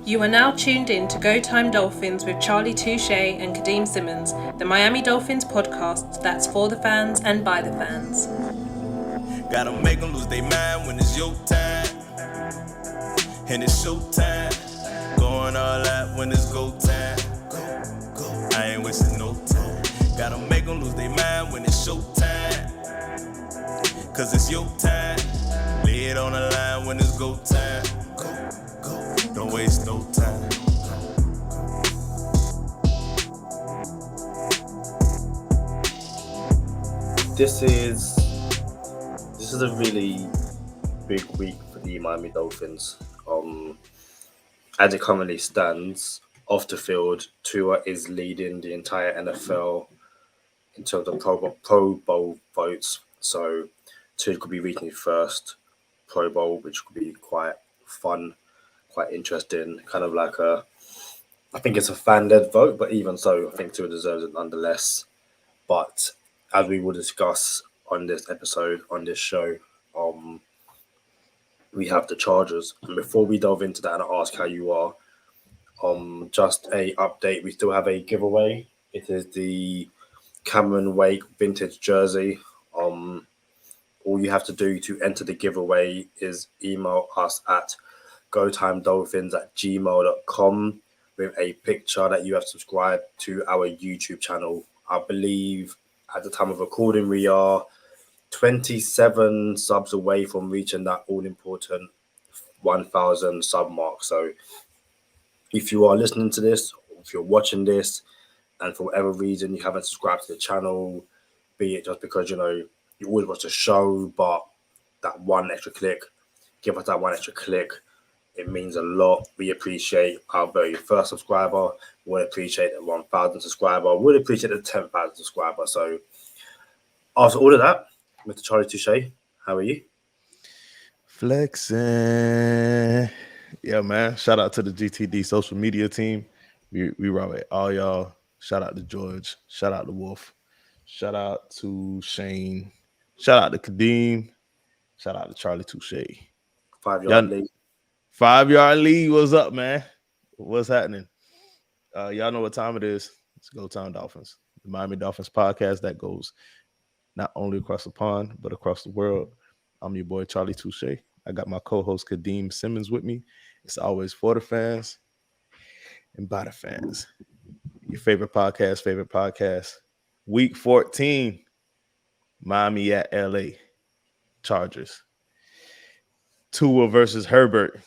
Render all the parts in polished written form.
You are now tuned in to Go Time Dolphins with Charlie Touche and Kadeem Simmons, the Miami Dolphins podcast that's for the fans and by the fans. Gotta make them lose their mind when it's your time. And it's showtime. Going all out when it's go time. I ain't wasting no time. Gotta make them lose their mind when it's showtime. Cause it's your time. Lay it on the line when it's go time. Don't waste no time. This is a really big week for the Miami Dolphins. As it currently stands, off the field, Tua is leading the entire NFL in terms of Pro Bowl votes. So Tua could be reaching his first Pro Bowl, which could be quite fun, quite interesting. Kind of like I think it's a fan-led vote, but even so, I think Tua deserves it nonetheless. But as we will discuss on this episode, on this show, we have the Chargers. And before we delve into that and ask how you are, just a update. We still have a giveaway. It is the Cameron Wake vintage jersey. All you have to do to enter the giveaway is email us at gotimedolphins@gmail.com with a picture that you have subscribed to our YouTube channel. I believe at the time of recording, we are 27 subs away from reaching that all-important 1,000 sub mark. So if you are listening to this, or if you're watching this, and for whatever reason you haven't subscribed to the channel, be it just because, you always watch the show, but that one extra click, give us that one extra click. It means a lot. We appreciate our very first subscriber. We'll appreciate the 1,000 subscriber. We'll appreciate the 10,000 subscriber. So after all of that, Mr. Charlie Touche, how are you? Flexing. Yeah, man. Shout out to the GTD social media team. We rock with all y'all. Shout out to George. Shout out to Wolf. Shout out to Shane. Shout out to Kadeem. Shout out to Charlie Touche. 5-yard lead. 5-yard lead. What's up, man? What's happening? Y'all know what time it is. It's Go Time Dolphins, the Miami Dolphins podcast that goes not only across the pond, but across the world. I'm your boy, Charlie Touche. I got my co-host, Kadeem Simmons, with me. It's always for the fans and by the fans. Your favorite podcast. Week 14, Miami at LA. Chargers. Tua versus Herbert.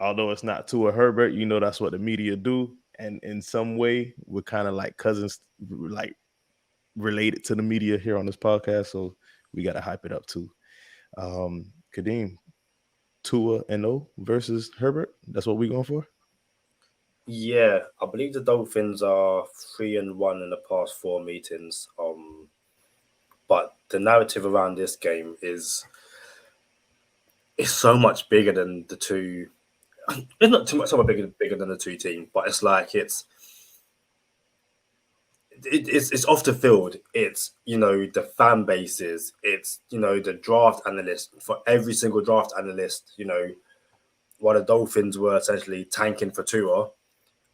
Although it's not Tua Herbert, that's what the media do. And in some way, we're kind of like cousins, like related to the media here on this podcast. So we got to hype it up too. Kadeem, Tua NO versus Herbert. That's what we're going for? Yeah, I believe the Dolphins are 3-1 in the past 4 meetings. But the narrative around this game is so much bigger than the two. It's not too much bigger than the two teams, but it's like it's off the field. It's the fan bases. It's the draft analysts. For every single draft analyst, while the Dolphins were essentially tanking for Tua,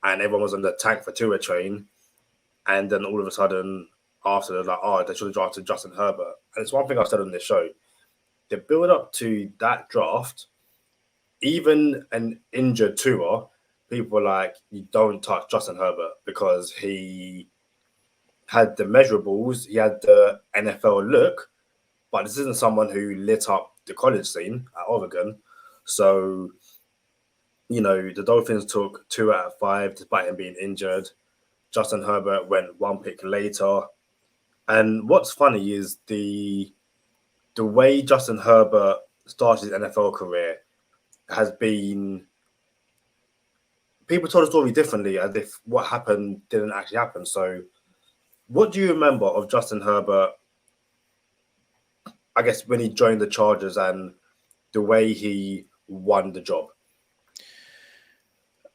and everyone was on the tank for Tua train, and then all of a sudden after they're like, they should have drafted Justin Herbert. And it's one thing I've said on this show: the build up to that draft, even an injured Tua, people were like, you don't touch Justin Herbert because he had the measurables, he had the NFL look, but this isn't someone who lit up the college scene at Oregon. So, the Dolphins took 2 out of 5 despite him being injured. Justin Herbert went 1 pick later. And what's funny is the way Justin Herbert started his NFL career has been, people told the story differently as if what happened didn't actually happen. So what do you remember of Justin Herbert, I guess, when he joined the Chargers and the way he won the job?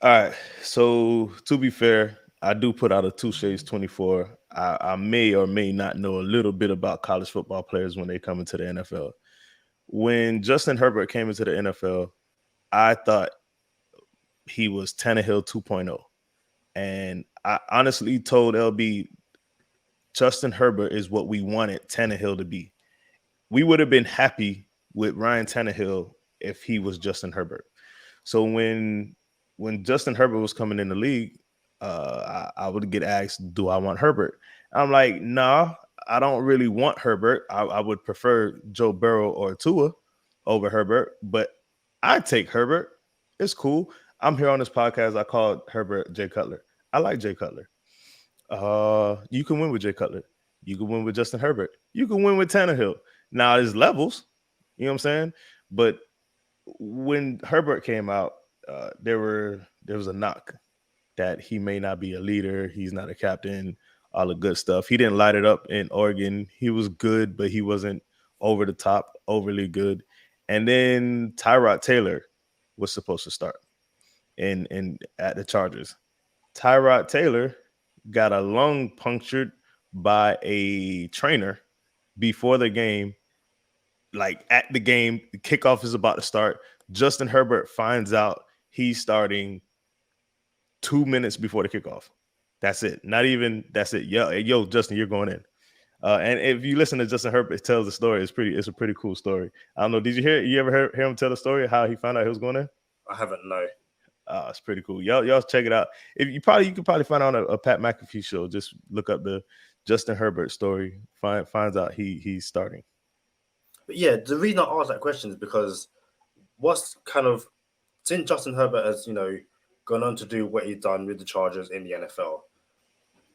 All right. So to be fair, I do put out a Touche's 24. I may or may not know a little bit about college football players when they come into the NFL. When Justin Herbert came into the NFL, I thought he was Tannehill 2.0. And I honestly told LB, Justin Herbert is what we wanted Tannehill to be. We would have been happy with Ryan Tannehill if he was Justin Herbert. So when Justin Herbert was coming in the league, I would get asked, do I want Herbert? I'm like, nah, I don't really want Herbert. I would prefer Joe Burrow or Tua over Herbert, but I take Herbert. It's cool. I'm here on this podcast. I called Herbert Jay Cutler. I like Jay Cutler. You can win with Jay Cutler. You can win with Justin Herbert. You can win with Tannehill. Now there's levels, you know what I'm saying? But when Herbert came out, there was a knock that he may not be a leader. He's not a captain, all the good stuff. He didn't light it up in Oregon. He was good, but he wasn't over the top, overly good. And then Tyrod Taylor was supposed to start in at the Chargers. Tyrod Taylor got a lung punctured by a trainer before the game. Like at the game, the kickoff is about to start. Justin Herbert finds out he's starting 2 minutes before the kickoff. That's it. Not even that's it. Yo, Justin, you're going in. And if you listen to Justin Herbert tells the story, it's a pretty cool story. I don't know. Did you ever hear him tell the story of how he found out he was going in? I haven't, no. It's pretty cool. Y'all check it out. If you could probably find out a Pat McAfee show. Just look up the Justin Herbert story. Finds out he's starting. But yeah, the reason I asked that question is because what's kind of since Justin Herbert has, gone on to do what he's done with the Chargers in the NFL,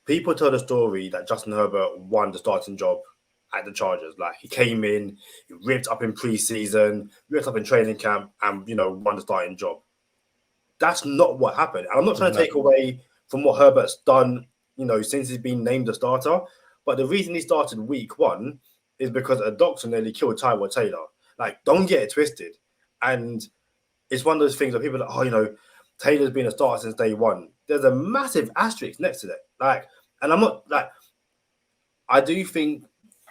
people tell the story that Justin Herbert won the starting job at the Chargers. Like he came in, he ripped up in preseason, ripped up in training camp, and won the starting job. That's not what happened. And I'm not trying to take away from what Herbert's done, since he's been named a starter. But the reason he started week 1 is because a doctor nearly killed Tyrod Taylor. Like, don't get it twisted. And it's one of those things where people are like, Taylor's been a starter since day 1. There's a massive asterisk next to that. Like, and I'm not like, I do think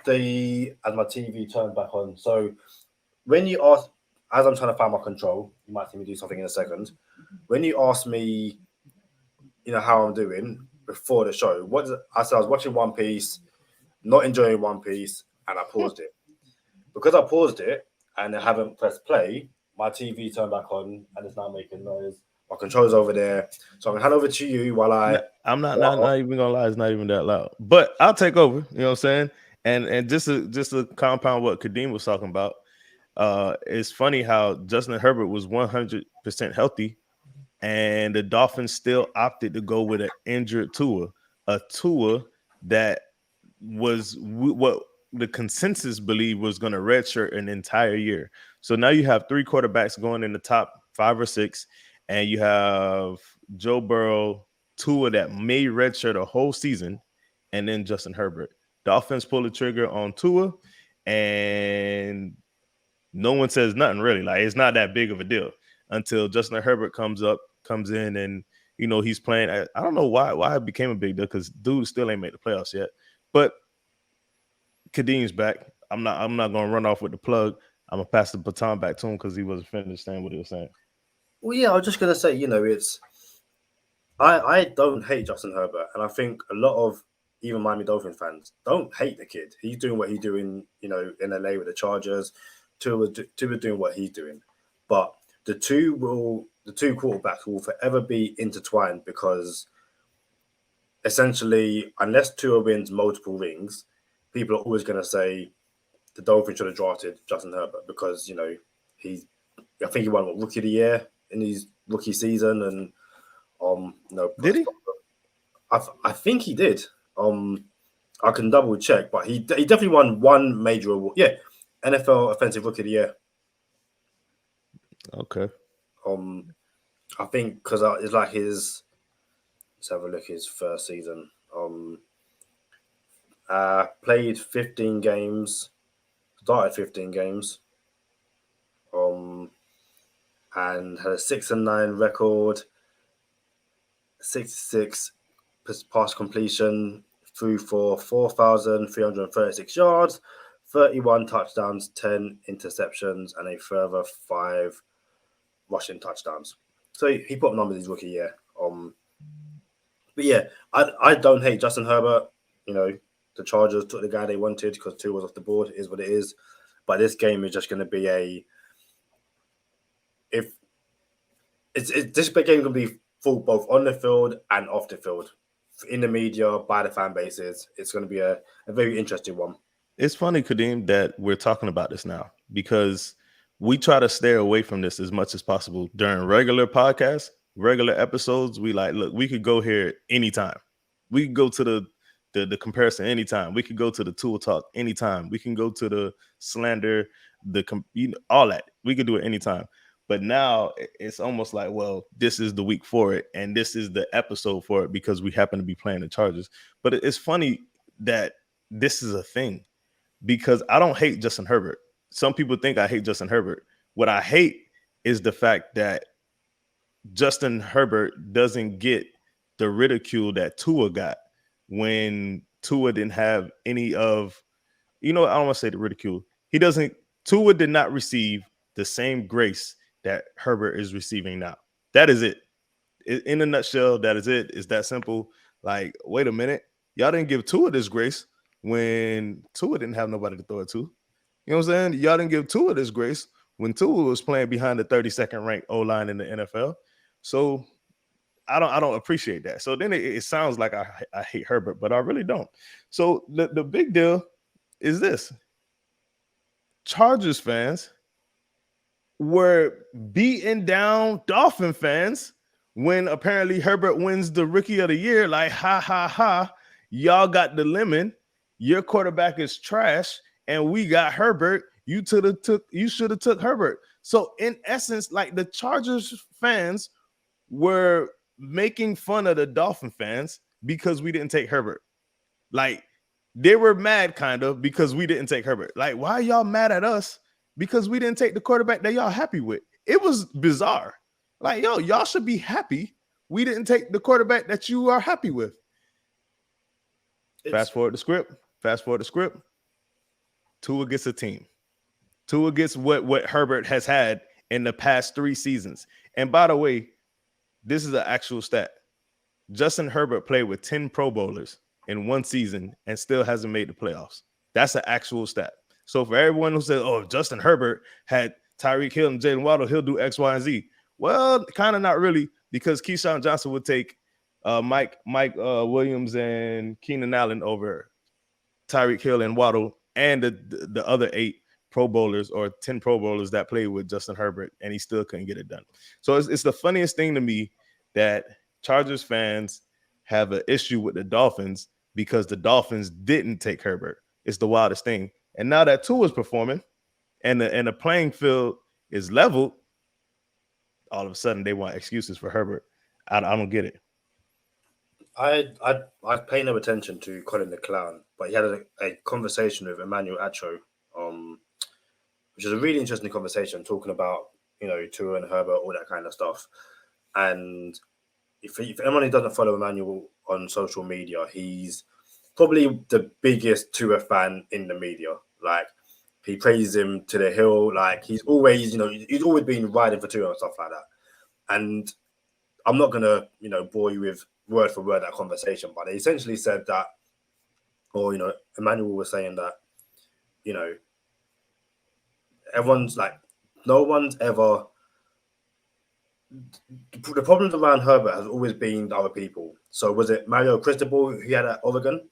as my TV turned back on. So when you ask, as I'm trying to find my control, you might see me do something in a second. When you ask me, how I'm doing before the show, I said I was watching One Piece, not enjoying One Piece, and I paused it. Because I paused it and I haven't pressed play, my TV turned back on and it's now making noise. My controller's over there. So I'm going to hand over to you while I'm not even going to lie. It's not even that loud. But I'll take over. You know what I'm saying? And just to compound what Kadeem was talking about, it's funny how Justin Herbert was 100% healthy and the Dolphins still opted to go with an injured Tua, a Tua that was what the consensus believed was going to redshirt an entire year. So now you have 3 quarterbacks going in the top 5 or 6, and you have Joe Burrow, Tua that may redshirt a whole season, and then Justin Herbert. Dolphins pull the trigger on Tua, and no one says nothing really. Like, it's not that big of a deal until Justin Herbert comes in, and he's playing. I don't know why it became a big deal because dude still ain't made the playoffs yet. But Kadeem's back. I'm not gonna run off with the plug. I'm gonna pass the baton back to him because he wasn't finished saying what he was saying. Well, yeah, I was just gonna say, it's I don't hate Justin Herbert, and I think a lot of even Miami Dolphins fans don't hate the kid. He's doing what he's doing, in LA with the Chargers. Tua doing what he's doing, but the two quarterbacks will forever be intertwined because essentially, unless Tua wins multiple rings, people are always going to say the Dolphins should have drafted Justin Herbert because I think he won Rookie of the Year in his rookie season, and did he? I think he did. I can double check, but he definitely won one major award. Yeah, NFL Offensive Rookie of the Year. Okay. I think because it's like his. Let's have a look. His first season. Played 15 games. Started 15 games. And had a 6-9 record. 66 pass completion. Threw for 4,336 yards. 31 touchdowns, 10 interceptions, and a further 5 rushing touchdowns. So he put up numbers his rookie year. But yeah, I don't hate Justin Herbert. You know, the Chargers took the guy they wanted because Tua was off the board. It is what it is. But this game is just going to be this big game going to be full both on the field and off the field, in the media, by the fan bases. It's going to be a very interesting one. It's funny, Kadeem, that we're talking about this now because we try to stay away from this as much as possible during regular podcasts, regular episodes. We like, look, we could go here anytime. We could go to the comparison anytime. We could go to the tool talk anytime. We can go to the slander, all that. We could do it anytime. But now it's almost like, well, this is the week for it, and this is the episode for it because we happen to be playing the Chargers. But it's funny that this is a thing because I don't hate Justin Herbert. Some people think I hate Justin Herbert. What I hate is the fact that Justin Herbert doesn't get the ridicule that Tua got when Tua didn't have any of, I don't want to say the ridicule. Tua did not receive the same grace that Herbert is receiving now. That is it. In a nutshell, that is it. It's that simple. Like, wait a minute. Y'all didn't give Tua this grace when Tua didn't have nobody to throw it to. You know what I'm saying? Y'all didn't give Tua this grace when Tua was playing behind the 32nd ranked O-line in the NFL. So I don't appreciate that. So then it sounds like I hate Herbert, but I really don't. So the big deal is this. Chargers fans were beating down Dolphin fans when apparently Herbert wins the Rookie of the Year. Like, ha, ha, ha. Y'all got the lemon. Your quarterback is trash. And we got Herbert. You should have took Herbert. So in essence, like the Chargers fans were making fun of the Dolphin fans because we didn't take Herbert. Like they were mad kind of because we didn't take Herbert. Like, why are y'all mad at us? Because we didn't take the quarterback that y'all happy with. It was bizarre. Like, yo, y'all should be happy we didn't take the quarterback that you are happy with. Fast forward the script. Tua gets a team. Tua gets what Herbert has had in the past 3 seasons. And by the way, this is an actual stat. Justin Herbert played with 10 Pro Bowlers in 1 season and still hasn't made the playoffs. That's an actual stat. So for everyone who says, oh, if Justin Herbert had Tyreek Hill and Jalen Waddle, he'll do X, Y, and Z. Well, kind of not really, because Keyshawn Johnson would take Mike Williams and Keenan Allen over Tyreek Hill and Waddle and the other 8 Pro Bowlers or 10 Pro Bowlers that played with Justin Herbert, and he still couldn't get it done. So it's the funniest thing to me that Chargers fans have an issue with the Dolphins because the Dolphins didn't take Herbert. It's the wildest thing. And now that Tua is performing and the playing field is leveled, all of a sudden they want excuses for Herbert. I don't get it. I pay no attention to Colin the Clown, but he had a conversation with Emmanuel Acho, which is a really interesting conversation talking about, Tua and Herbert, all that kind of stuff. And if anyone who doesn't follow Emmanuel on social media, he's probably the biggest Tua fan in the media. Like, he praises him to the hill. Like, he's always been riding for Tua and stuff like that. And I'm not gonna, bore you with word for word that conversation, but they essentially said that, or Emmanuel was saying that, everyone's like, no one's ever. The problems around Herbert has always been the other people. So was it Mario Cristobal who he had at Oregon?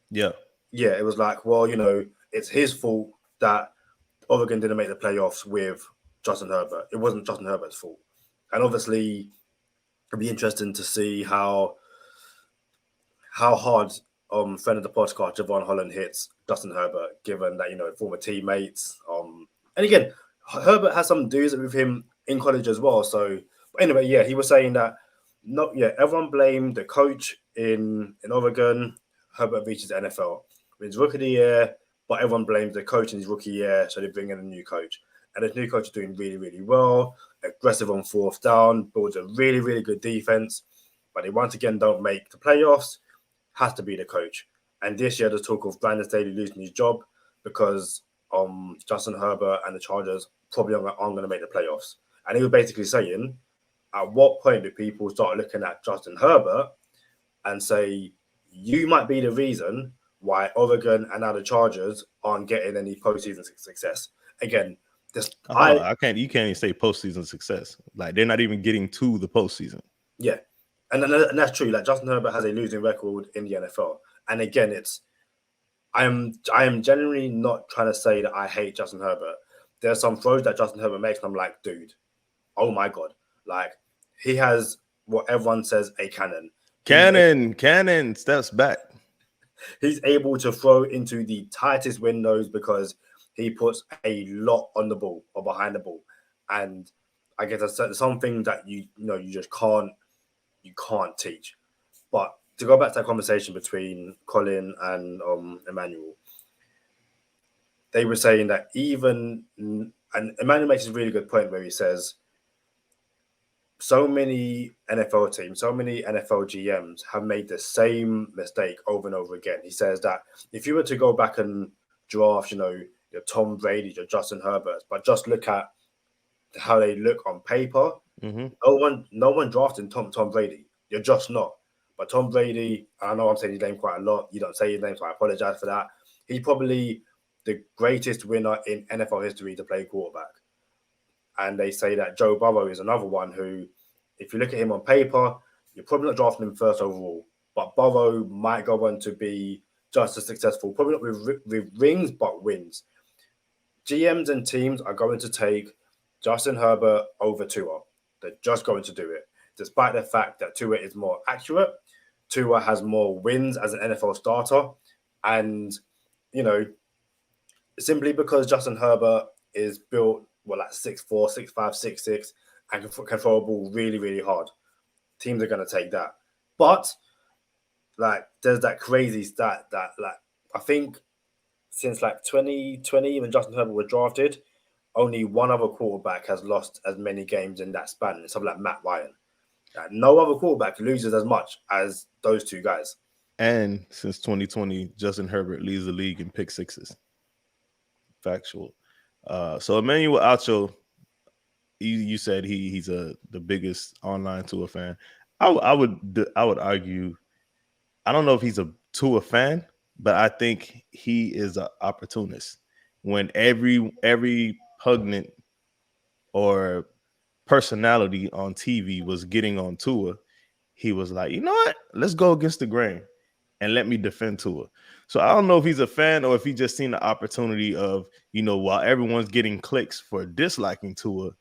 Yeah. Yeah, it was like, well, it's his fault that Oregon didn't make the playoffs with Justin Herbert. It wasn't Justin Herbert's fault. And obviously, it'd be interesting to see how hard friend of the podcast, Javon Holland, hits Justin Herbert, given that, former teammates. And again, Herbert has some dudes with him in college as well. So, but anyway, yeah, he was saying that everyone blamed the coach in Oregon. Herbert reaches the NFL. Wins Rookie of the Year, but everyone blames the coach in his rookie year, so they bring in a new coach. And this new coach is doing really, really well, aggressive on 4th down, builds a really, really good defense, but they once again don't make the playoffs. Has to be the coach. And this year, there's talk of Brandon Staley losing his job because Justin Herbert and the Chargers probably aren't going to make the playoffs. And he was basically saying, at what point do people start looking at Justin Herbert and say, you might be the reason why Oregon and now the Chargers aren't getting any postseason success? Again, this I can't. You can't even say postseason success. Like they're not even getting to the postseason. Yeah, and that's true. Like Justin Herbert has a losing record in the NFL, and again, I am genuinely not trying to say that I hate Justin Herbert. There are some throws that Justin Herbert makes, and I'm like, dude, oh my god, like he has what everyone says a cannon. Cannon steps back. He's able to throw into the tightest windows because he puts a lot on the ball or behind the ball, and I guess that's something that you just can't teach. But to go back to that conversation between Colin and Emmanuel, they were saying that and Emmanuel makes a really good point where he says so many NFL teams, so many NFL GMs have made the same mistake over and over again. He says that if you were to go back and draft, your Tom Brady, your Justin Herbert, but just look at how they look on paper, no one drafted Tom Brady. You're just not. But Tom Brady, I know I'm saying his name quite a lot. You don't say his name, so I apologize for that. He's probably the greatest winner in NFL history to play quarterback. And they say that Joe Burrow is another one who, if you look at him on paper, you're probably not drafting him first overall. But Burrow might go on to be just as successful, probably not with rings, but wins. GMs and teams are going to take Justin Herbert over Tua. They're just going to do it, despite the fact that Tua is more accurate. Tua has more wins as an NFL starter. And, simply because Justin Herbert is built, like 6'4", 6'5", 6'6", and can throw a ball really, really hard. Teams are going to take that. But, there's that crazy stat that, I think since 2020, when Justin Herbert was drafted, only one other quarterback has lost as many games in that span. It's something like Matt Ryan. No other quarterback loses as much as those two guys. And since 2020, Justin Herbert leads the league in pick sixes. Factual. So Emmanuel Acho, you said he's the biggest online Tua fan. I would argue, I don't know if he's a Tua fan, but I think he is an opportunist. When every pundit or personality on TV was getting on Tua, he was like, you know what? Let's go against the grain and let me defend Tua. So I don't know if he's a fan or if he just seen the opportunity of, while everyone's getting clicks for disliking Tua,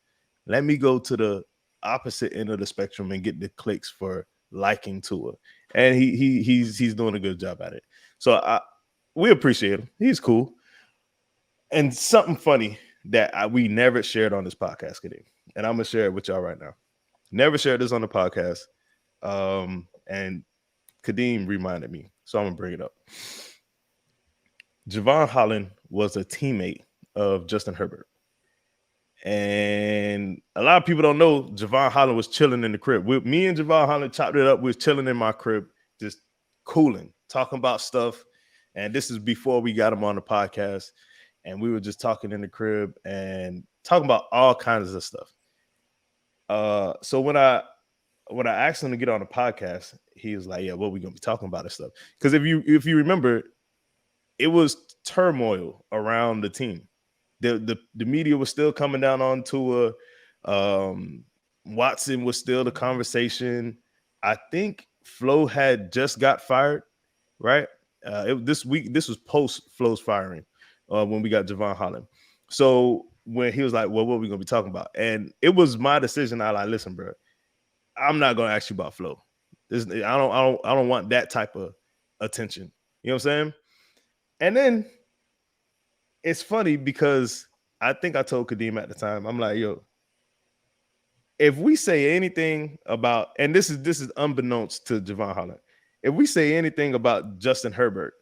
let me go to the opposite end of the spectrum and get the clicks for liking Tua. And he's doing a good job at it. So we appreciate him. He's cool. And something funny that we never shared on this podcast, Kadeem, and I'm going to share it with y'all right now. Never shared this on the podcast. And Kadeem reminded me, so I'm going to bring it up. Javon Holland was a teammate of Justin Herbert. And a lot of people don't know Javon Holland was chilling in the crib. Me and Javon Holland chopped it up. We was chilling in my crib, just cooling, talking about stuff. And this is before we got him on the podcast. And we were just talking in the crib and talking about all kinds of stuff. So when I asked him to get on the podcast, he was like, yeah, what we going to be talking about and stuff. Because if you remember, it was turmoil around the team. The media was still coming down on Tua. Watson was still the conversation. I think Flo had just got fired, right? This was post Flo's firing when we got Javon Holland. So when he was like, well, what are we going to be talking about? And it was my decision. I like, listen, bro, I'm not going to ask you about Flo. I don't want that type of attention. You know what I'm saying? And then it's funny because I think I told Kadeem at the time, I'm like, yo, if we say anything about, and this is unbeknownst to Javon Holland, if we say anything about Justin Herbert,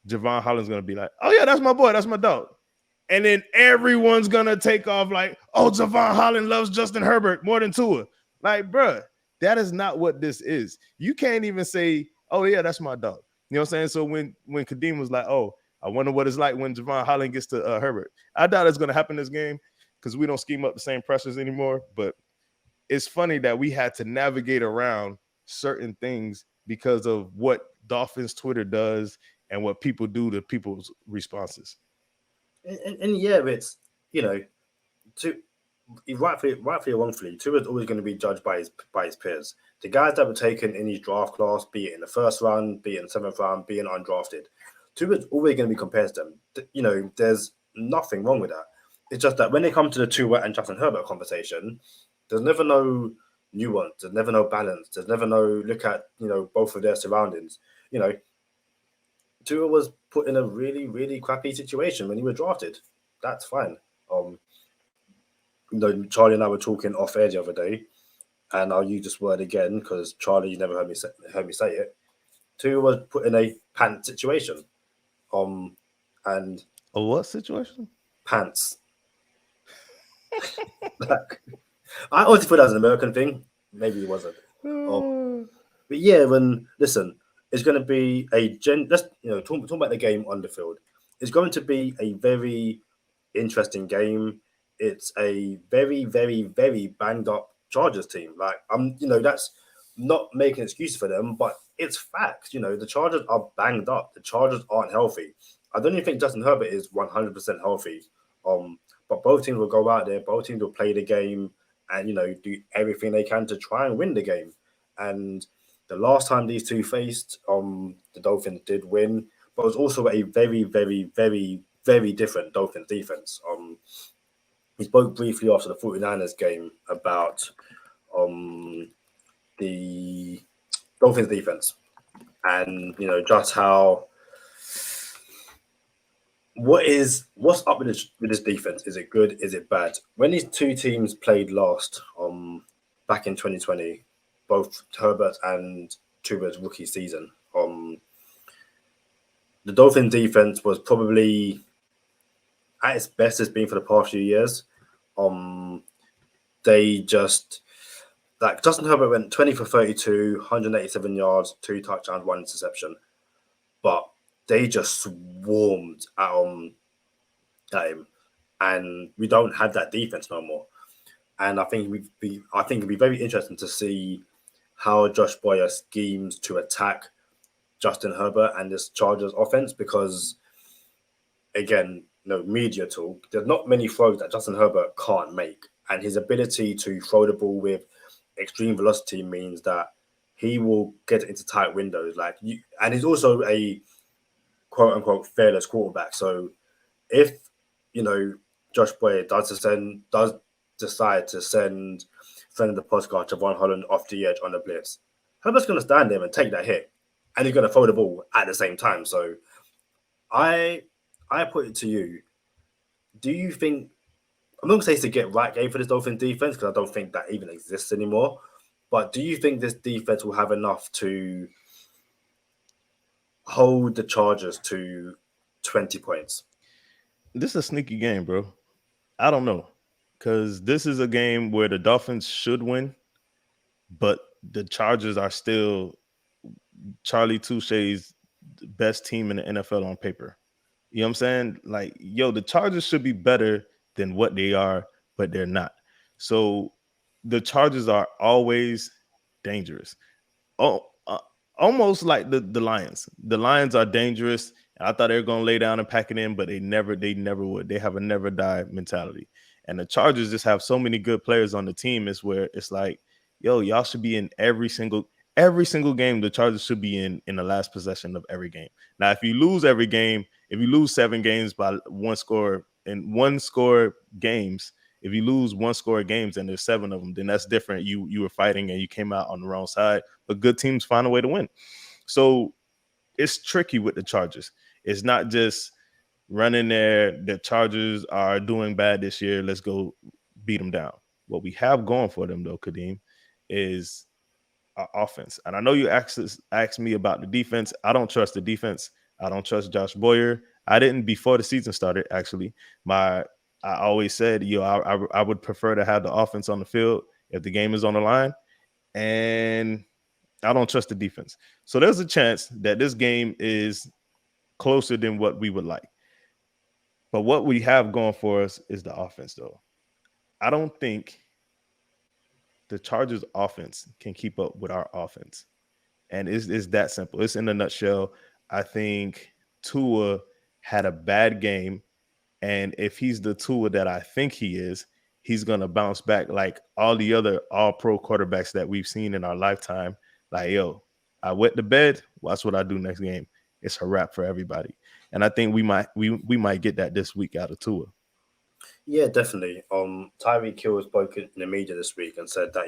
Javon Holland's going to be like, oh yeah, that's my boy, that's my dog. And then everyone's going to take off like, oh, Javon Holland loves Justin Herbert more than Tua. Like, bruh, that is not what this is. You can't even say, oh yeah, that's my dog. You know what I'm saying? So when Kadeem was like, oh, I wonder what it's like when Javon Holland gets to Herbert. I doubt it's going to happen this game because we don't scheme up the same pressures anymore. But it's funny that we had to navigate around certain things because of what Dolphins Twitter does and what people do to people's responses. And yeah, it's, you know, to rightfully or wrongfully, Tua is always going to be judged by his peers. The guys that were taken in his draft class, be it in the first round, be it in the seventh round, be it undrafted, Tua is always going to be compared to them. You know, there's nothing wrong with that. It's just that when they come to the Tua and Justin Herbert conversation, there's never no nuance, there's never no balance, there's never no look at, you know, both of their surroundings. You know, Tua was put in a really, really crappy situation when he was drafted. That's fine. You know, Charlie and I were talking off air the other day, and I'll use this word again because Charlie, you never heard me say it. Tua was put in a pants situation. And A what situation? Pants. Like, I always thought that was an American thing. Maybe it wasn't. But yeah, listen, it's going to be let's, you know, talk about the game on the field. It's going to be a very interesting game. It's a very, very, very banged up Chargers team. Like, you know, that's not making excuses for them, but it's facts. You know, the Chargers are banged up. The Chargers aren't healthy. I don't even think Justin Herbert is 100% healthy. But both teams will go out there, both teams will play the game and, you know, do everything they can to try and win the game. And the last time these two faced, the Dolphins did win, but it was also a very, very, very, very different Dolphins defense. We spoke briefly after the 49ers game about the Dolphins defense and, you know, just how what's up with this defense? Is it good? Is it bad? When these two teams played last, back in 2020, both Herbert and Tua's rookie season, the Dolphins defense was probably at its best it's been for the past few years. They just, like, Justin Herbert went 20 for 32, 187 yards, 2 touchdowns, 1 interception, but they just swarmed at him, and we don't have that defense no more. And I think it'd be very interesting to see how Josh Boyer schemes to attack Justin Herbert and this Chargers offense, because, again, you know, media talk, there's not many throws that Justin Herbert can't make, and his ability to throw the ball with extreme velocity means that he will get into tight windows. And he's also a quote unquote fearless quarterback. So if, you know, Josh Boyer does decide to send friend of the podcast Javon Holland off the edge on the blitz, Herbert's going to stand there and take that hit, and he's going to throw the ball at the same time. So I put it to you: do you think, I'm not going to say it's a get right game for this Dolphins defense, because I don't think that even exists anymore, but do you think this defense will have enough to hold the Chargers to 20 points? This is a sneaky game, bro. I don't know, because this is a game where the Dolphins should win, but the Chargers are still Charlie Touche's best team in the NFL on paper. You know what I'm saying? Like, yo, the Chargers should be better than what they are, but they're not. So the Chargers are always dangerous. Almost like the Lions. The Lions are dangerous. I thought they were going to lay down and pack it in, but they never would. They have a never die mentality. And the Chargers just have so many good players on the team. It's where it's like, yo, y'all should be in every single game. The Chargers should be in the last possession of every game. Now, if you lose every game, if you lose 7 games by one score games, if you lose 1 score games and there's 7 of them, then that's different. You were fighting and you came out on the wrong side, but good teams find a way to win. So it's tricky with the Chargers. It's not just running there. The Chargers are doing bad this year. Let's go beat them down. What we have going for them, though, Kadeem, is our offense. And I know you asked me about the defense. I don't trust the defense. I don't trust Josh Boyer. I didn't before the season started, actually. I always said, I would prefer to have the offense on the field if the game is on the line. And I don't trust the defense. So there's a chance that this game is closer than what we would like. But what we have going for us is the offense, though. I don't think the Chargers offense can keep up with our offense. And it's that simple. It's in a nutshell. I think Tua had a bad game. And if he's the Tua that I think he is, he's going to bounce back like all the other all-pro quarterbacks that we've seen in our lifetime. Like, yo, I wet the bed. Watch what I do next game. It's a wrap for everybody. And I think we might get that this week out of Tua. Yeah, definitely. Tyreek Hill spoke in the media this week and said that,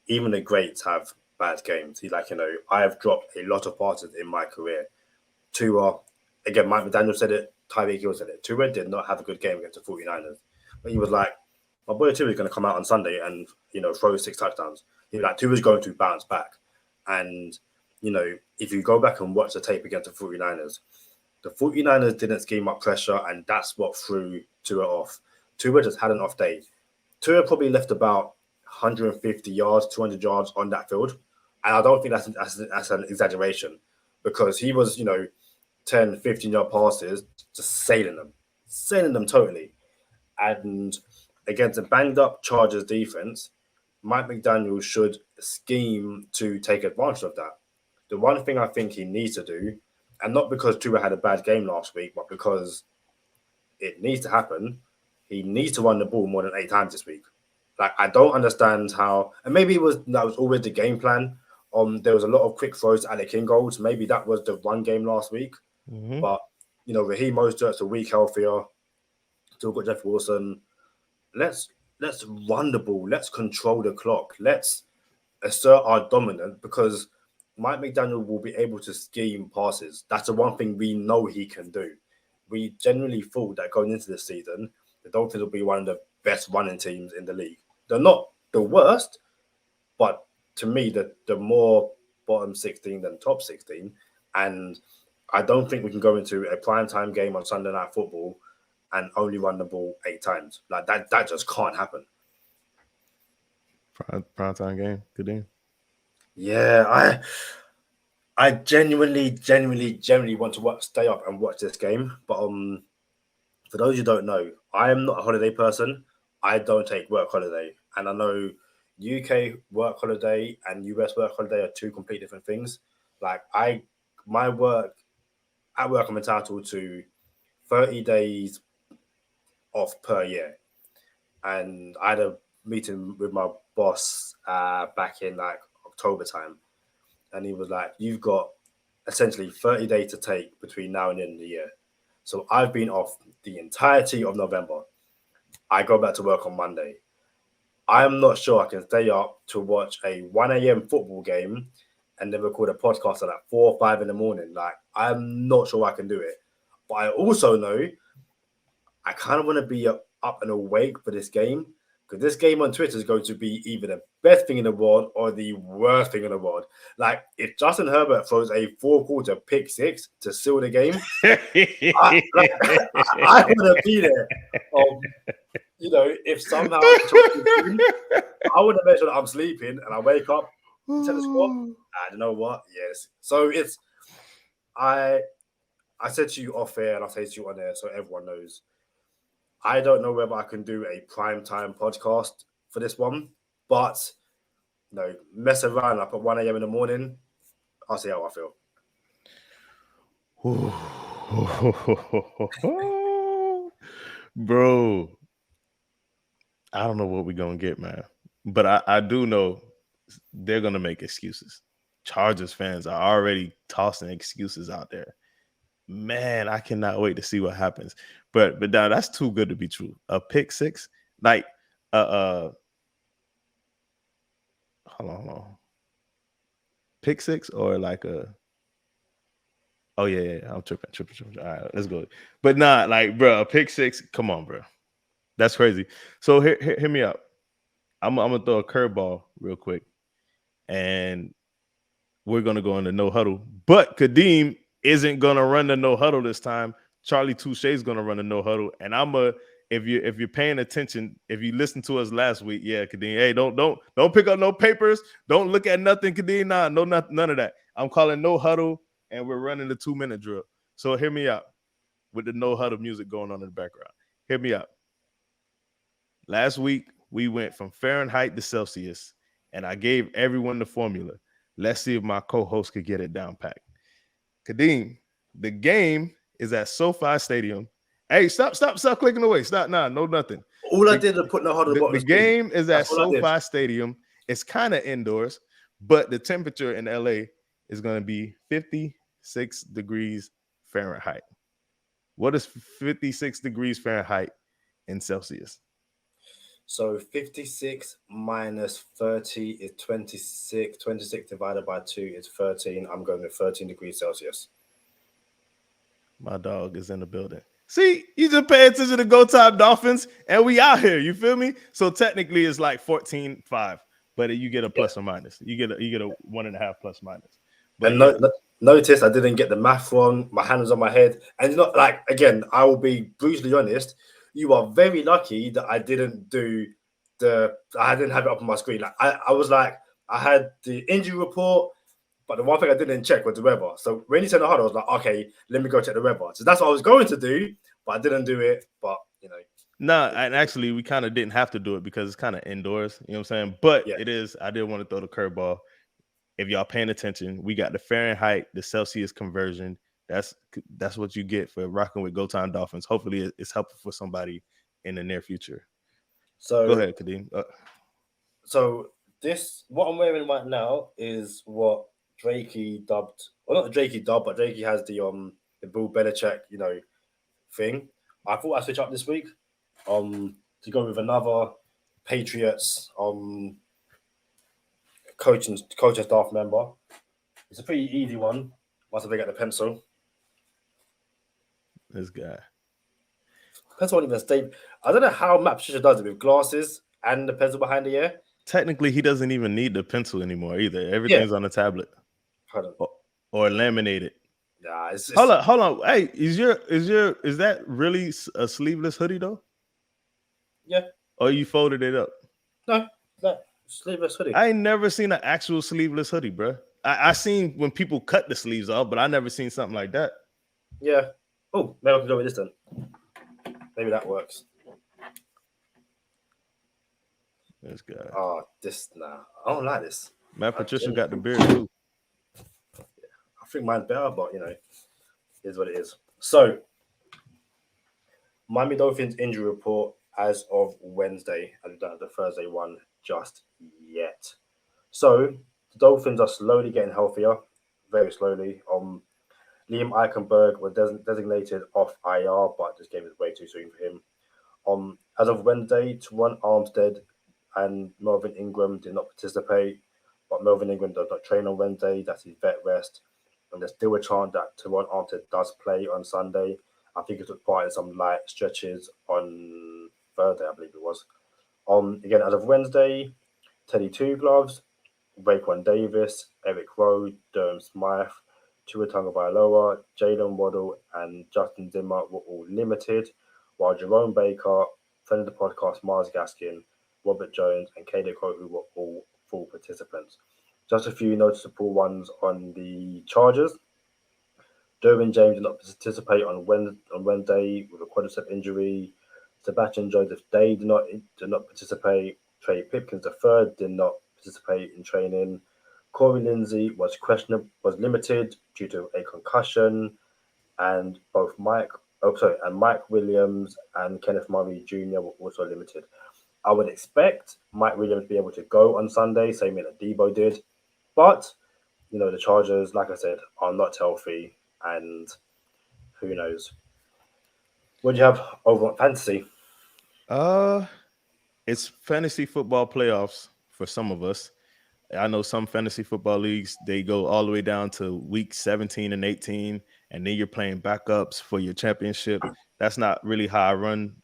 even the greats have bad games. He's like, I have dropped a lot of passes in my career. Tua, again, Mike McDaniel said it, Tyreek Hill said it. Tua did not have a good game against the 49ers. But he was like, my boy Tua is going to come out on Sunday and, throw 6 touchdowns. He was like, Tua is going to bounce back. And, if you go back and watch the tape against the 49ers didn't scheme up pressure, and that's what threw Tua off. Tua just had an off day. Tua probably left about 150 yards, 200 yards on that field. And I don't think that's an exaggeration, because he was, 10, 15-yard passes, just sailing them totally. And against a banged-up Chargers defense, Mike McDaniel should scheme to take advantage of that. The one thing I think he needs to do, and not because Tua had a bad game last week, but because it needs to happen, he needs to run the ball more than 8 times this week. Like, I don't understand how, and maybe that was always the game plan. There was a lot of quick throws to Alec Ingold. Maybe that was the run game last week. Mm-hmm. But, Raheem Mostert's a week healthier. Still got Jeff Wilson. Let's run the ball. Let's control the clock. Let's assert our dominance, because Mike McDaniel will be able to scheme passes. That's the one thing we know he can do. We generally thought that going into this season, the Dolphins will be one of the best running teams in the league. They're not the worst, but to me, the more bottom 16 than top 16. And I don't think we can go into a primetime game on Sunday Night Football and only run the ball 8 times. Like, that just can't happen. Primetime game, good game. Yeah, I genuinely want to stay up and watch this game. But for those who don't know, I am not a holiday person. I don't take work holiday. And I know UK work holiday and US work holiday are 2 completely different things. Like, at work, I'm entitled to 30 days off per year. And I had a meeting with my boss back in like October time. And he was like, you've got essentially 30 days to take between now and the end of the year. So I've been off the entirety of November. I go back to work on Monday. I'm not sure I can stay up to watch a 1 a.m. football game and then record a podcast at like 4 or 5 in the morning. Like, I'm not sure I can do it. But I also know I kind of want to be up and awake for this game, because this game on Twitter is going to be either the best thing in the world or the worst thing in the world. Like, if Justin Herbert throws a 4-quarter pick 6 to seal the game, I want to be there. If somehow I want to make sure that I'm sleeping and I wake up, tell the squad, you know what? Yes. So I said to you off air and I'll say to you on air so everyone knows, I don't know whether I can do a primetime podcast for this one, but mess around up at 1 a.m. in the morning, I'll see how I feel. Bro, I don't know what we're going to get, man. But I do know they're going to make excuses. Chargers fans are already tossing excuses out there. Man, I cannot wait to see what happens. But now that's too good to be true. A pick 6, like hold on. Pick 6 or like a oh yeah, I'm tripping. All right, let's go. But nah, like, bro, a pick 6, come on, bro. That's crazy. So hear me out. I'm gonna throw a curveball real quick, and we're gonna go into no huddle. But Kadeem isn't gonna run the no huddle this time. Charlie Touche is gonna run the no huddle, and if you're paying attention, if you listened to us last week, yeah, Kadeem, hey, don't pick up no papers, don't look at nothing, Kadeem, none of that. I'm calling no huddle, and we're running the 2-minute drill. So hear me out with the no huddle music going on in the background. Hear me out. Last week we went from Fahrenheit to Celsius, and I gave everyone the formula. Let's see if my co-host could get it down pat. Kadeem, the game is at SoFi Stadium. Hey, stop clicking away. Stop, no nothing. All I did was put no hard at the bottom The of the screen. game is at SoFi Stadium. It's kind of indoors, but the temperature in LA is going to be 56 degrees Fahrenheit. What is 56 degrees Fahrenheit in Celsius? So 56 minus 30 is 26. 26 divided by 2 is 13. I'm going with 13 degrees Celsius. My dog is in the building. See, you just pay attention to Go Time Dolphins, and we out here. You feel me? So technically, it's like 14.5, but you get a plus or minus. You get a 1.5 plus minus. But and notice I didn't get the math wrong. My hand was on my head, and not like again. I will be brutally honest. You are very lucky that I didn't do I didn't have it up on my screen. Like I was like I had the injury report. But the one thing I didn't check was the weather. So when you said the huddle, I was like, okay, let me go check the weather. So that's what I was going to do, but I didn't do it. But, No, and actually, we kind of didn't have to do it because it's kind of indoors. You know what I'm saying? But It is. I did want to throw the curveball. If y'all paying attention, we got the Fahrenheit, the Celsius conversion. That's what you get for rocking with Go Time Dolphins. Hopefully, it's helpful for somebody in the near future. So go ahead, Kadeem. So what I'm wearing right now is what Drakey dubbed, well, not the Drakey dub, but Drakey has the Bill Belichick, thing. I thought I'd switch up this week, to go with another Patriots coach and staff member. It's a pretty easy one once I get the pencil. This guy. Pencil won't even stay. I don't know how Matt Patricia does it with glasses and the pencil behind the ear. Technically, he doesn't even need the pencil anymore either. Everything's on the tablet. Or laminated. Nah, it's hold on. Hey, is that really a sleeveless hoodie though? Yeah. Or you folded it up? No, sleeveless hoodie. I ain't never seen an actual sleeveless hoodie, bro. I seen when people cut the sleeves off, but I never seen something like that. Yeah. Oh, maybe I can go with this then. Maybe that works. This guy. Oh, I don't like this. Matt Patricia got the beard too. I think mine's better, but it is what it is. So, Miami Dolphins injury report as of Wednesday. I don't have the Thursday one just yet. So, the Dolphins are slowly getting healthier, very slowly. Liam Eichenberg was designated off IR, but this game is way too soon for him. As of Wednesday, Teron Armstead and Melvin Ingram did not participate, but Melvin Ingram does not train on Wednesday. That's his vet rest. And there's still a chance that Teron Armstead does play on Sunday. I think he took part in some light stretches on Thursday, I believe it was. Again, as of Wednesday, Teddy Two Gloves, Raekwon Davis, Eric Rowe, Durham Smythe, Tua Tagovailoa, Jalen Waddle, and Justin Zimmer were all limited, while Jerome Baker, friend of the podcast, Mars Gaskin, Robert Jones, and Kader Kohu were all full participants. Just a few noticeable ones on the Chargers. Derwin James did not participate on Wednesday with a quadricep injury. Sebastian Joseph Day did not participate. Trey Pipkins III did not participate in training. Corey Lindsey was limited due to a concussion, and Mike Williams and Kenneth Murray Jr. were also limited. I would expect Mike Williams to be able to go on Sunday, same way that Debo did. But, the Chargers, like I said, are not healthy, and who knows. What do you have over on fantasy? It's fantasy football playoffs for some of us. I know some fantasy football leagues, they go all the way down to week 17 and 18, and then you're playing backups for your championship. That's not really how I run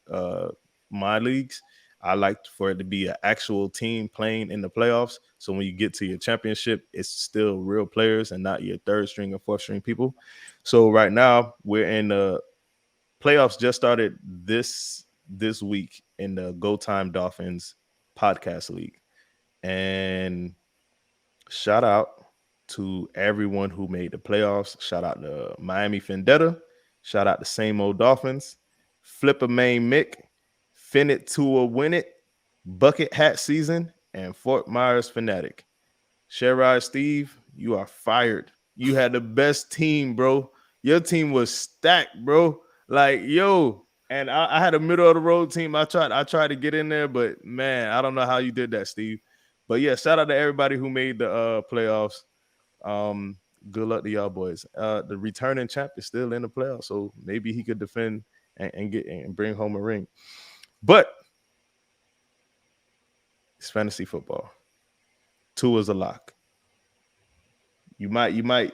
my leagues. I like for it to be an actual team playing in the playoffs. So when you get to your championship, it's still real players and not your third string or fourth string people. So right now we're in the playoffs. Just started this week in the Go Time Dolphins podcast league. And shout out to everyone who made the playoffs. Shout out to Miami Vendetta. Shout out to Same Old Dolphins. Flip a Main Mick. Fin it to a win it. Bucket Hat Season, and Fort Myers Fanatic. Sherrod Steve, you are fired. You had the best team, bro. Your team was stacked, bro. Like, yo, and I had a middle of the road team. I tried to get in there, but man, I don't know how you did that, Steve. But yeah, shout out to everybody who made the playoffs. Um, good luck to y'all boys. The returning champ is still in the playoffs, so maybe he could defend and get and bring home a ring. But it's fantasy football. Two is a lock. You might.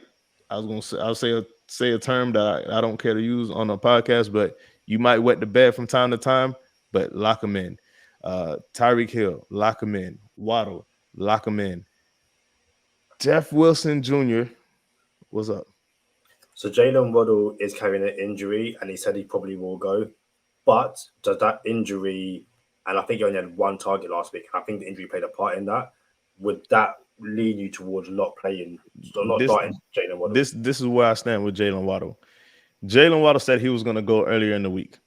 I'll say a term that I don't care to use on a podcast, but you might wet the bed from time to time, but lock them in. Tyreek Hill, lock him in. Waddle, lock him in. Jeff Wilson Jr., what's up? So Jalen Waddle is carrying an injury, and he said he probably will go. But does that injury, and I think he only had one target last week, I think the injury played a part in that. Would that lean you towards not playing, not starting Jalen Waddle? This is where I stand with Jalen Waddle. Jalen Waddle said he was going to go earlier in the week.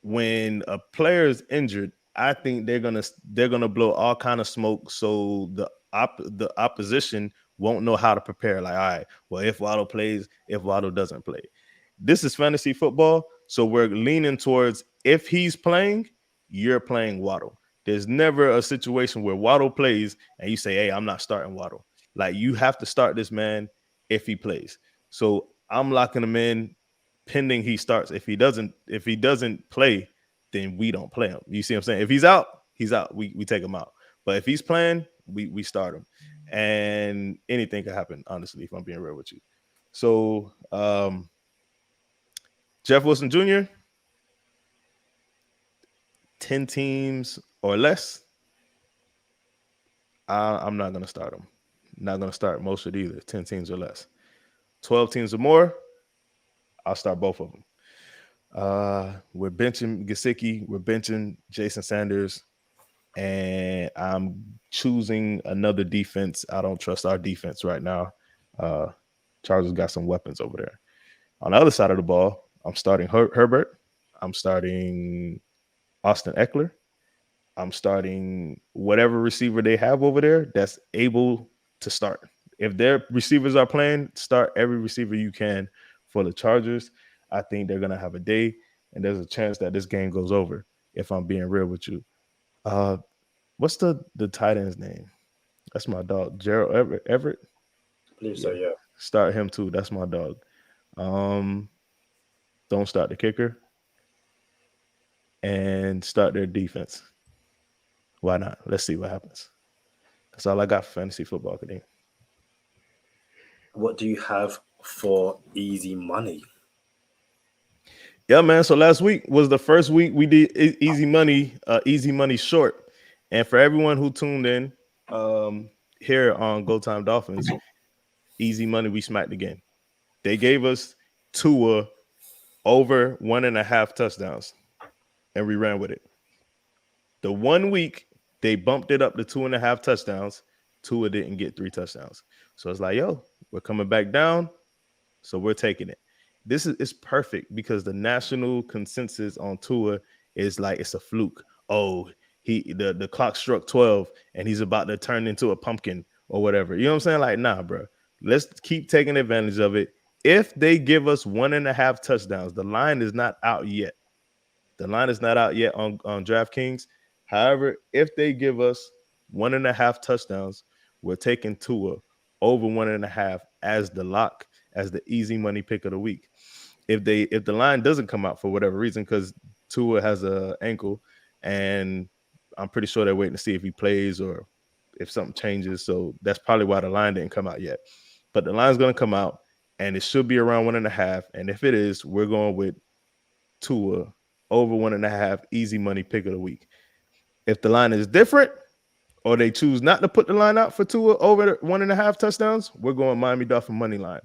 When a player is injured, I think they're gonna blow all kind of smoke, so the opposition won't know how to prepare. Like, all right, well, if Waddle plays, if Waddle doesn't play, this is fantasy football, so we're leaning towards if he's playing, you're playing Waddle. There's never a situation where Waddle plays and you say, hey, I'm not starting Waddle. Like, you have to start this man if he plays. So I'm locking him in pending he starts. If he doesn't play, then we don't play him. You see what I'm saying? If he's out, he's out. We take him out. But if he's playing, we start him. And anything can happen, honestly, if I'm being real with you. So Jeff Wilson Jr., 10 teams or less, I'm not going to start him. Not going to start most of it either, 10 teams or less. 12 teams or more, I'll start both of them. We're benching Gesicki, we're benching Jason Sanders, and I'm choosing another defense. I don't trust our defense right now. Chargers got some weapons over there. On the other side of the ball, I'm starting Herbert. I'm starting Austin Eckler. I'm starting whatever receiver they have over there that's able to start. If their receivers are playing, start every receiver you can for the Chargers. I think they're going to have a day, and there's a chance that this game goes over, if I'm being real with you. What's the tight end's name? That's my dog, Gerald Everett. I believe so, yeah. Start him too. That's my dog. Don't start the kicker. And start their defense. Why not? Let's see what happens. That's all I got for fantasy football today. What do you have for easy money? Yeah, man. So last week was the first week we did easy money short. And for everyone who tuned in here on Go Time Dolphins, easy money, we smacked again. They gave us Tua over 1.5 touchdowns, and we ran with it. The 1 week, they bumped it up to 2.5 touchdowns. Tua didn't get 3 touchdowns. So it's like, yo, we're coming back down, so we're taking it. This is perfect because the national consensus on Tua is like it's a fluke. Oh, the clock struck 12 and he's about to turn into a pumpkin or whatever. You know what I'm saying? Like, nah, bro. Let's keep taking advantage of it. If they give us 1.5 touchdowns, the line is not out yet. The line is not out yet on DraftKings. However, if they give us 1.5 touchdowns, we're taking Tua over 1.5 as the lock, as the easy money pick of the week. If the line doesn't come out for whatever reason, because Tua has an ankle, and I'm pretty sure they're waiting to see if he plays or if something changes. So that's probably why the line didn't come out yet. But the line's going to come out, and it should be around 1.5. And if it is, we're going with Tua over 1.5 easy money pick of the week. If the line is different, or they choose not to put the line out for Tua over 1.5 touchdowns, we're going Miami Dolphin money line.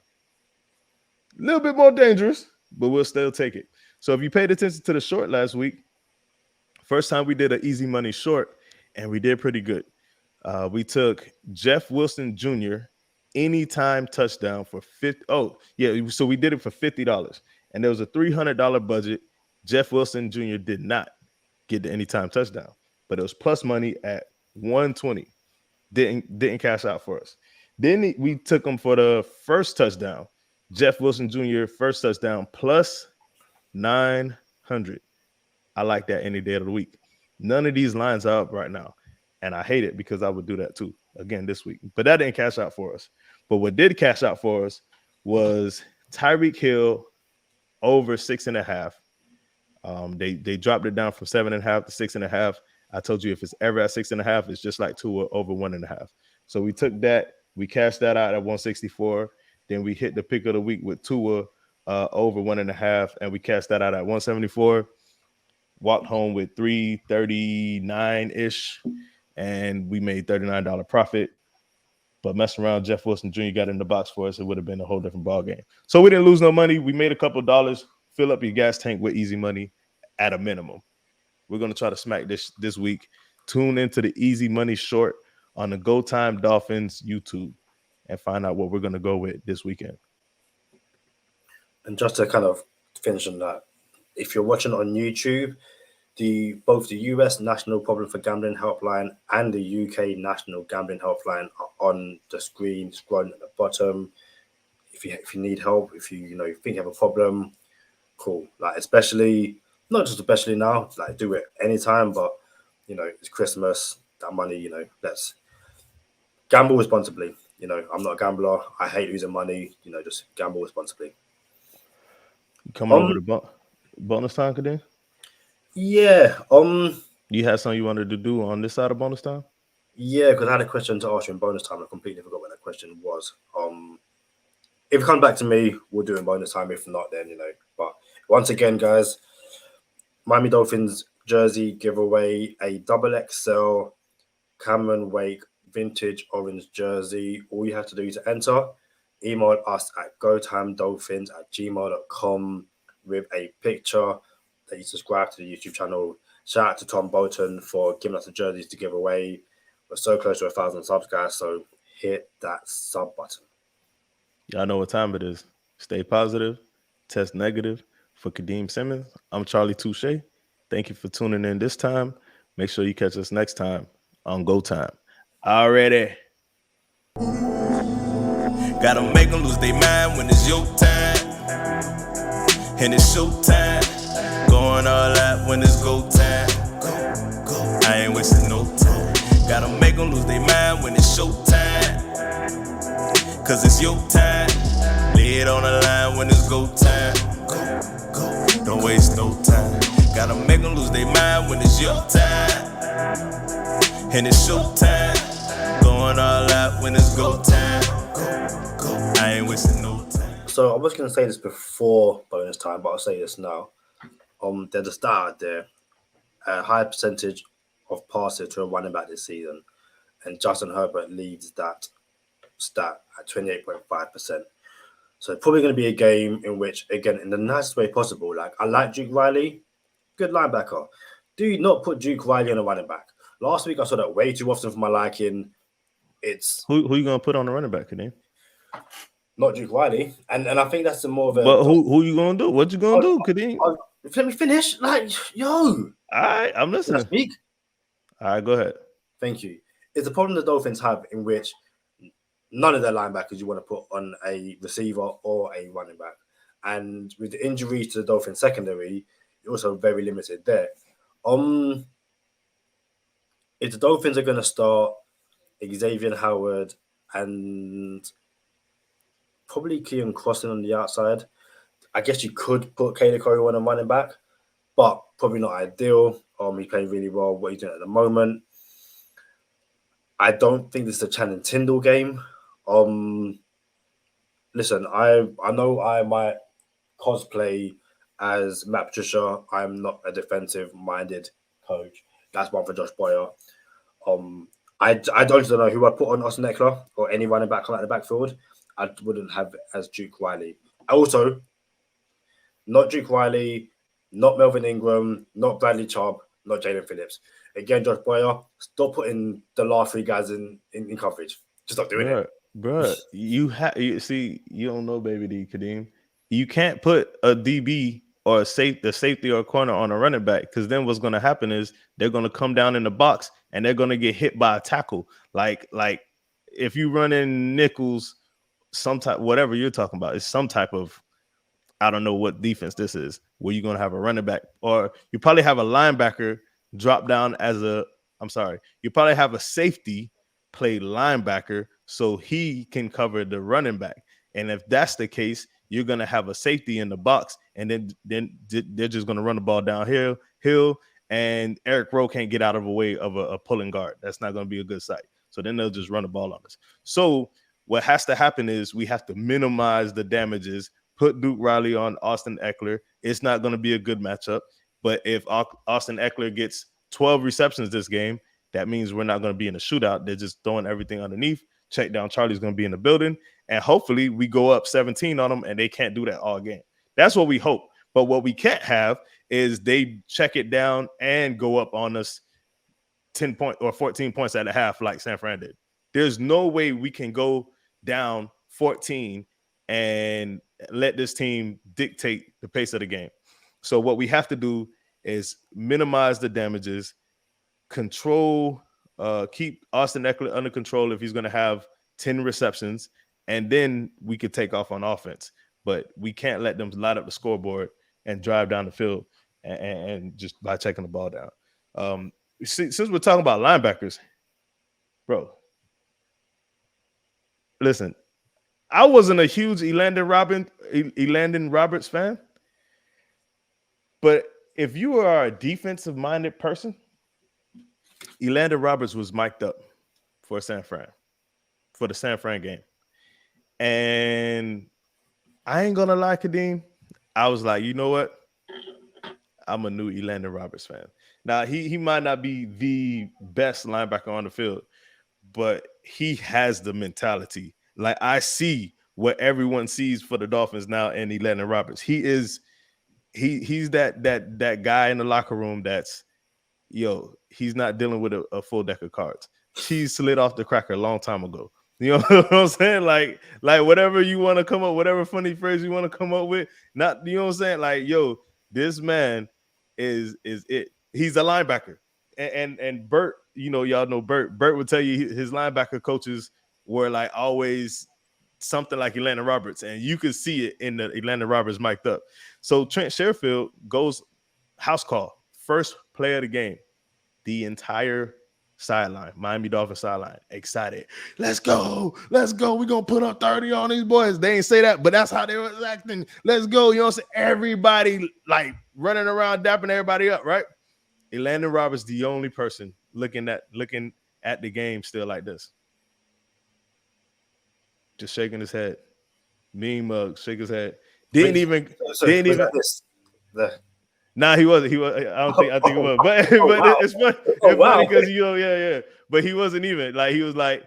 A little bit more dangerous, but we'll still take it. So if you paid attention to the short last week, first time we did an easy money short, and we did pretty good. We took Jeff Wilson Jr. anytime touchdown for $50. Oh, yeah. So we did it for $50, and there was a $300 budget. Jeff Wilson Jr. did not get the anytime touchdown. but it was plus money at 120. Didn't cash out for us. Then we took him for the first touchdown. Jeff Wilson Jr. first touchdown plus 900. I like that any day of the week. None of these lines are up right now, and I hate it because I would do that too again this week. But that didn't cash out for us. But what did cash out for us was Tyreek Hill over 6.5. They dropped it down from 7.5 to 6.5. I told you if it's ever at 6.5, it's just like Tua over 1.5. So we took that, we cashed that out at 164. Then we hit the pick of the week with Tua over 1.5, and we cashed that out at 174. Walked home with 339-ish, and we made $39 profit. But messing around, Jeff Wilson Jr. got in the box for us. It would have been a whole different ball game. So we didn't lose no money. We made a couple of dollars. Fill up your gas tank with easy money at a minimum. We're going to try to smack this week. Tune into the Easy Money Short on the Go Time Dolphins YouTube and find out what we're going to go with this weekend. And just to kind of finish on that, if you're watching on YouTube, both the US National Problem for Gambling Helpline and the UK National Gambling Helpline are on the screen, scrolling at the bottom. If you need help, if you think you have a problem, cool. Like especially now, like do it anytime. But it's Christmas. That money, let's gamble responsibly. I'm not a gambler. I hate losing money. Just gamble responsibly. You coming over to bonus time, Kadeem? Yeah. You had something you wanted to do on this side of bonus time? Yeah, because I had a question to ask you in bonus time. I completely forgot what that question was. If it comes back to me, we'll do it in bonus time. If not, then But once again, guys, Miami Dolphins jersey giveaway, a XXL Cameron Wake vintage orange jersey. All you have to do to enter, email us at gotimedolphins@gmail.com with a picture that you subscribe to the YouTube channel. Shout out to Tom Bolton for giving us the jerseys to give away. We're so close to 1,000 subs, guys, so hit that sub button. Y'all know what time it is. Stay positive, test negative. For Kadeem Simmons, I'm Charlie Touche. Thank you for tuning in this time. Make sure you catch us next time on Go Time. Already. Gotta make them lose their mind when it's your time. And it's show time. Going all out when it's go time. I ain't wasting no time. Gotta make them lose their mind when it's show time. Cause it's your time. Lay it on the line when it's go time. Don't waste no time. Gotta make them lose their mind when it's your time. And it's show time. Going all out when it's go time. I ain't wasting no time. So I was going to say this before bonus time, but I'll say this now. There's a stat out there. A high percentage of passes to a running back this season. And Justin Herbert leads that stat at 28.5%. So it's probably going to be a game in which, again, in the nicest way possible, like I like Duke Riley, good linebacker. Do not put Duke Riley on a running back. Last week I saw that way too often for my liking. It's who you gonna put on the running back, Kadeem? Not Duke Riley, and I think that's more of a. But who you gonna do? What you gonna do, Kadeem? Let me finish. Like yo. All right, I'm listening. Can I speak? All right, go ahead. Thank you. It's a problem the Dolphins have in which none of their linebackers you want to put on a receiver or a running back. And with the injuries to the Dolphins secondary, you're also very limited there. If the Dolphins are going to start Xavier Howard and probably Keon Crossen on the outside, I guess you could put Caleb Corey on a running back, but probably not ideal. He's playing really well what he's doing at the moment. I don't think this is a Channing Tindall game. Listen, I know I might cosplay as Matt Patricia. I'm not a defensive-minded coach. That's one for Josh Boyer. I don't know who I'd put on Austin Eckler or any running back like the backfield. I wouldn't have as Duke Riley. Also, not Duke Riley, not Melvin Ingram, not Bradley Chubb, not Jalen Phillips. Again, Josh Boyer, stop putting the last three guys in coverage. Just stop doing it. Bro, you don't know, baby D, Kadeem. You can't put a DB or the safety or corner on a running back, because then what's going to happen is they're going to come down in the box and they're going to get hit by a tackle. Like if you run in nickels, some type, whatever you're talking about, is some type of, I don't know what defense this is, where you're going to have a running back, or you probably have a linebacker drop down you probably have a safety play linebacker so he can cover the running back. And if that's the case, you're going to have a safety in the box, and then they're just going to run the ball downhill, and Eric Rowe can't get out of the way of a pulling guard. That's not going to be a good sight. So then they'll just run the ball on us. So what has to happen is we have to minimize the damages, put Duke Riley on Austin Eckler. It's not going to be a good matchup. But if Austin Eckler gets 12 receptions this game, that means we're not going to be in a shootout. They're just throwing everything underneath. Check down Charlie's going to be in the building. And hopefully we go up 17 on them and they can't do that all game. That's what we hope. But what we can't have is they check it down and go up on us 10 points or 14 points at a half like San Fran did. There's no way we can go down 14 and let this team dictate the pace of the game. So what we have to do is minimize the damages, control, keep Austin Eckler under control if he's going to have 10 receptions, and then we could take off on offense. But we can't let them light up the scoreboard and drive down the field and just by checking the ball down. Since we're talking about linebackers, bro, listen, I wasn't a huge Elandon Roberts fan, but if you are a defensive-minded person, Elandon Roberts was mic'd up for the San Fran game. And I ain't going to lie, Kadeem, I was like, you know what? I'm a new Elandon Roberts fan. Now, he might not be the best linebacker on the field, but he has the mentality. Like, I see what everyone sees for the Dolphins now in Elandon Roberts. He's that guy in the locker room that's, he's not dealing with a full deck of cards. Cheese slid off the cracker a long time ago. You know what I'm saying? Like whatever you want to come up, whatever funny phrase you want to come up with, not, you know what I'm saying? Like, this man is it. He's a linebacker. And Bert, y'all know Bert. Bert would tell you his linebacker coaches were like always something like Elandon Roberts, and you could see it in the Elandon Roberts mic'd up. So Trent Sherfield goes house call, first play of the game, the entire sideline, Miami Dolphins sideline, excited. Let's go. We're gonna put up 30 on these boys. They ain't say that, but that's how they were acting. Let's go. You know what I'm saying? Everybody like running around, dapping everybody up, right? Elandon Roberts, the only person looking at the game still like this. Just shaking his head. Mean mug, shake his head. Didn't even. Nah, he wasn't. I think it was. But it's funny. It's funny because yeah. But he wasn't even like he was like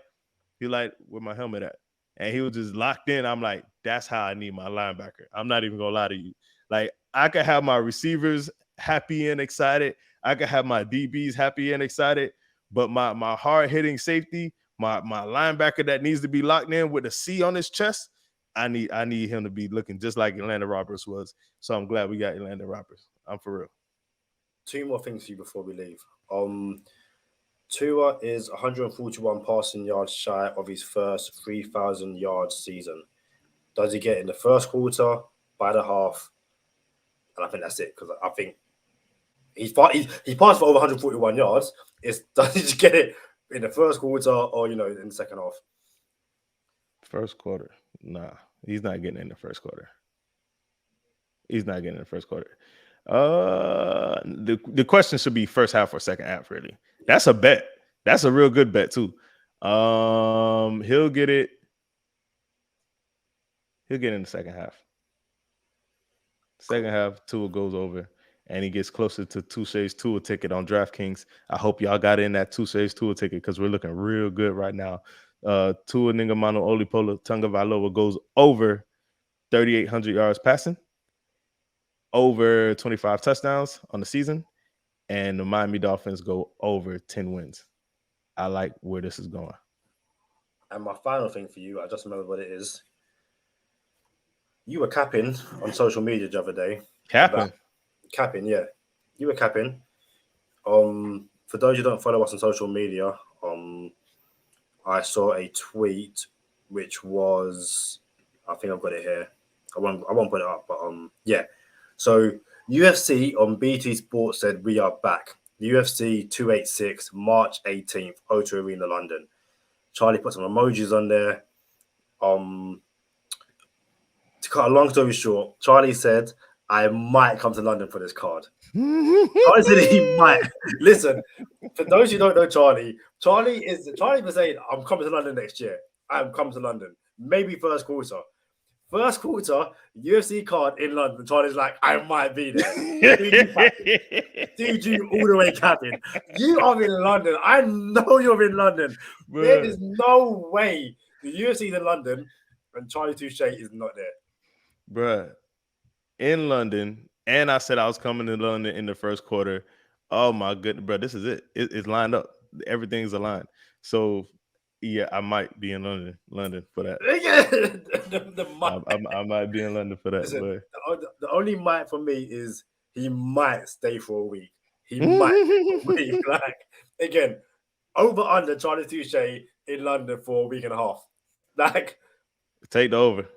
where my helmet at, and he was just locked in. I'm like, that's how I need my linebacker. I'm not even gonna lie to you. Like, I could have my receivers happy and excited. I could have my DBs happy and excited, but my hard hitting safety, my linebacker that needs to be locked in with a C on his chest, I need him to be looking just like Elandon Roberts was. So I'm glad we got Elandon Roberts. I'm for real. Two more things for you before we leave. Tua is 141 passing yards shy of his first 3,000 yard season. Does he get in the first quarter, by the half? And I think that's it, because I think he passed for over 141 yards. Does he just get it in the first quarter or, in the second half? First quarter. Nah, he's not getting in the first quarter. The question should be first half or second half, really. That's a bet. That's a real good bet, too. He'll get it. He'll get in the second half. Second half, Tua goes over, and he gets closer to Touche's Tua ticket on DraftKings. I hope y'all got in that Touche's Tua ticket because we're looking real good right now. Tua Ningamano Olipola Tagovailoa goes over 3,800 yards passing, over 25 touchdowns on the season, and the Miami Dolphins go over 10 wins. I like where this is going. And my final thing for you, I just remember what it is. You were capping on social media the other day Capping, yeah. You were capping. For those who don't follow us on social media, I saw a tweet which was, I think I've got it here. I won't put it up, but yeah. So UFC on BT Sports said we are back. UFC 286, March 18th, O2 Arena, London. Charlie put some emojis on there. To cut a long story short, Charlie said, I might come to London for this card. Charlie said he might. Listen, for those who don't know Charlie was saying, I'm coming to London next year. I'm coming to London. Maybe first quarter. First quarter, UFC card in London. Charlie's like, I might be there. Dude, you all the way capping. You are in London. I know you're in London. Bruh. There is no way the UFC's in London and Charlie Touche is not there. Bruh, in London, and I said I was coming to London in the first quarter. Oh my goodness, bro, this is it. It's lined up. Everything's aligned. So yeah, I might be in London for that. I might be in London for that. Listen, the only might for me is he might stay for a week. He might for a week. Like, again, over under Charlie Touche in London for a week and a half. Like, take the over.